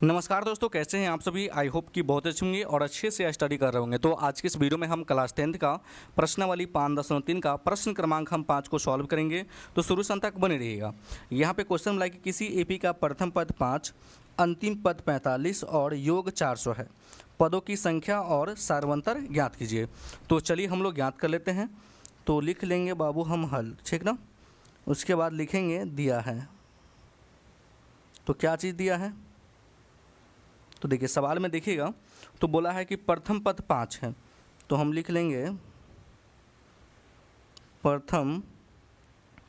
नमस्कार दोस्तों, कैसे हैं आप सभी। आई होप कि बहुत अच्छे होंगे और अच्छे से स्टडी कर रहे होंगे। तो आज के इस वीडियो में हम क्लास 10th का प्रश्नावली 5.3 का प्रश्न क्रमांक हम 5 को सॉल्व करेंगे। तो शुरू से अंत तक बने रहिएगा। यहाँ पे क्वेश्चन मिला कि किसी एपी का प्रथम पद 5, अंतिम पद 45 और योग 400 है। पदों की संख्या और सारवंतर ज्ञात कीजिए। तो चलिए हम लोग ज्ञात कर लेते हैं। तो लिख लेंगे बाबू हम हल, ठीक ना। उसके बाद लिखेंगे दिया है। तो क्या चीज़ दिया है, तो देखिए सवाल में देखिएगा तो बोला है कि प्रथम पद 5 है। तो हम लिख लेंगे प्रथम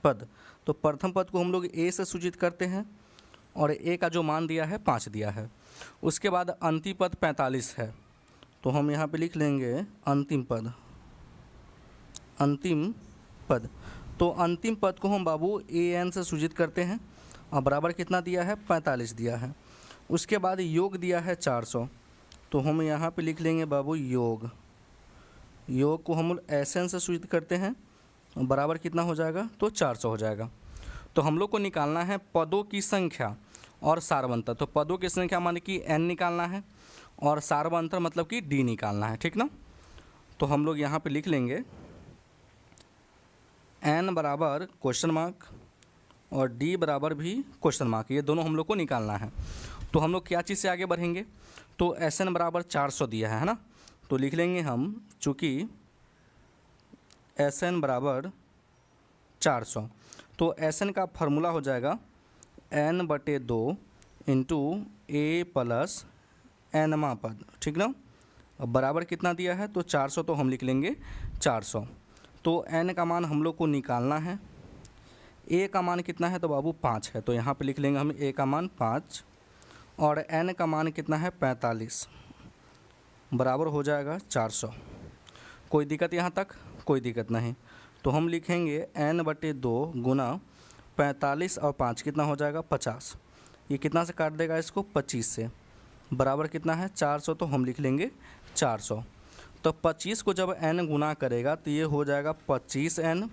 पद। तो प्रथम पद को हम लोग ए से सूचित करते हैं और ए का जो मान दिया है 5 दिया है। उसके बाद अंतिम पद 45 है। तो हम यहाँ पे लिख लेंगे अंतिम पद। अंतिम पद, तो अंतिम पद को हम बाबू ए एन से सूचित करते हैं और बराबर कितना दिया है, 45 दिया है। उसके बाद योग दिया है 400। तो हम यहाँ पे लिख लेंगे बाबू योग। योग को हम एस एन से सूचित करते हैं, बराबर कितना हो जाएगा, तो 400 हो जाएगा। तो हम लोग को निकालना है पदों की संख्या और सारवंतर। तो पदों की संख्या माने कि एन निकालना है और सारवंतर मतलब कि डी निकालना है, ठीक ना। तो हम लोग यहाँ पे लिख लेंगे एन बराबर क्वेश्चन मार्क और डी बराबर भी क्वेश्चन मार्क, ये दोनों हम लोग को निकालना है। तो हम लोग क्या चीज़ से आगे बढ़ेंगे, तो एस एन बराबर 400 दिया है ना। तो लिख लेंगे हम, चूँकि एस एन बराबर 400, तो एस एन का फार्मूला हो जाएगा n/2 इंटू ए प्लस एनवा पद, ठीक ना। अब बराबर कितना दिया है, तो 400, तो हम लिख लेंगे 400। तो n का मान हम लोग को निकालना है। a का मान कितना है, तो बाबू 5 है। तो यहाँ पे लिख लेंगे हम a का मान 5 और n का मान कितना है 45, बराबर हो जाएगा 400। कोई दिक्कत यहाँ तक, कोई दिक्कत नहीं। तो हम लिखेंगे n/2 गुना 45 और 5 कितना हो जाएगा 50। ये कितना से काट देगा इसको, 25 से, बराबर कितना है 400। तो हम लिख लेंगे 400। तो 25 को जब n गुना करेगा तो ये हो जाएगा 25n,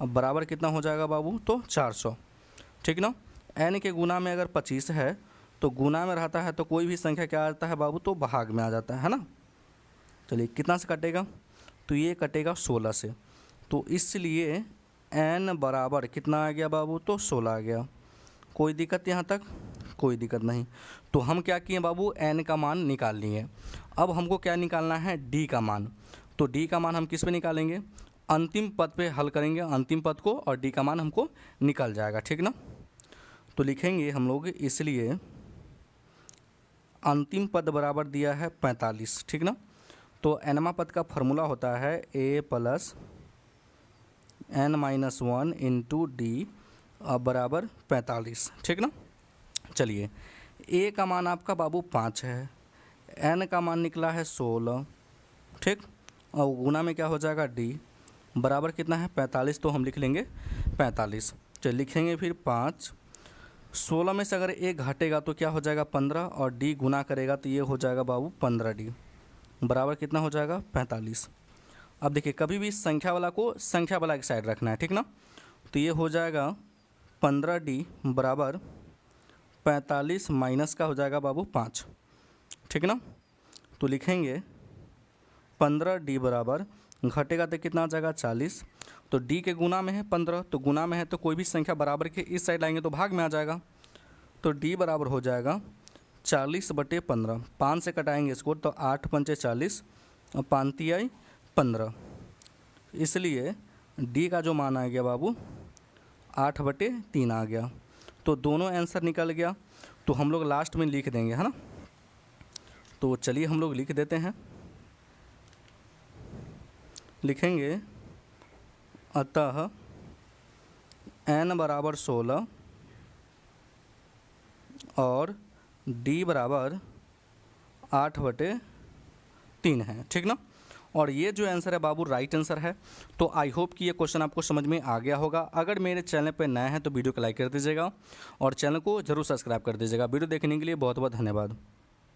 अब बराबर कितना हो जाएगा बाबू, तो 400, ठीक ना। n के गुना में अगर 25 है तो गुना में रहता है तो कोई भी संख्या क्या आता है बाबू, तो भाग में आ जाता है ना। चलिए कितना से कटेगा, तो ये कटेगा 16 से। तो इसलिए n बराबर कितना आ गया बाबू, तो 16 आ गया। कोई दिक्कत यहाँ तक, कोई दिक्कत नहीं। तो हम क्या किए बाबू, n का मान निकाल लिए। अब हमको क्या निकालना है, d का मान। तो d का मान हम किस पे निकालेंगे, अंतिम पद पे हल करेंगे अंतिम पद को और d का मान हमको निकल जाएगा, ठीक ना। तो लिखेंगे हम लोग, इसलिए अंतिम पद बराबर दिया है 45, ठीक ना। तो एनवा पद का फार्मूला होता है a plus n-1 into D बराबर 45, ठीक ना। चलिए a का मान आपका बाबू 5 है, n का मान निकला है 16, ठीक, और गुना में क्या हो जाएगा d, बराबर कितना है 45। तो हम लिख लेंगे 45। चलिए लिखेंगे फिर 5, 16 में से अगर a घटेगा तो क्या हो जाएगा 15 और d गुना करेगा तो ये हो जाएगा बाबू 15d, बराबर कितना हो जाएगा 45। अब देखिए कभी भी संख्या वाला को संख्या वाला की साइड रखना है, ठीक ना। तो ये हो जाएगा 15d बराबर 45 माइनस का हो जाएगा बाबू 5, ठीक ना। तो लिखेंगे 15d बराबर, घटेगा तो कितना आ जाएगा 40। तो d के गुना में है 15, तो गुना में है तो कोई भी संख्या बराबर के इस साइड लाएंगे तो भाग में आ जाएगा। तो d बराबर हो जाएगा 40/15, 5 से कटाएंगे इसको तो 8 पंचे 40 और 5 तियाई 15, इसलिए d का जो मान आ गया बाबू 8/3 आ गया। तो दोनों आंसर निकल गया। तो हम लोग लास्ट में लिख देंगे, है ना। तो चलिए हम लोग लिख देते हैं, लिखेंगे अतः n बराबर 16 और d बराबर 8/3 है, ठीक ना। और ये जो आंसर है बाबू राइट आंसर है। तो आई होप कि ये क्वेश्चन आपको समझ में आ गया होगा। अगर मेरे चैनल पर नए हैं तो वीडियो को लाइक कर दीजिएगा और चैनल को जरूर सब्सक्राइब कर दीजिएगा। वीडियो देखने के लिए बहुत बहुत धन्यवाद।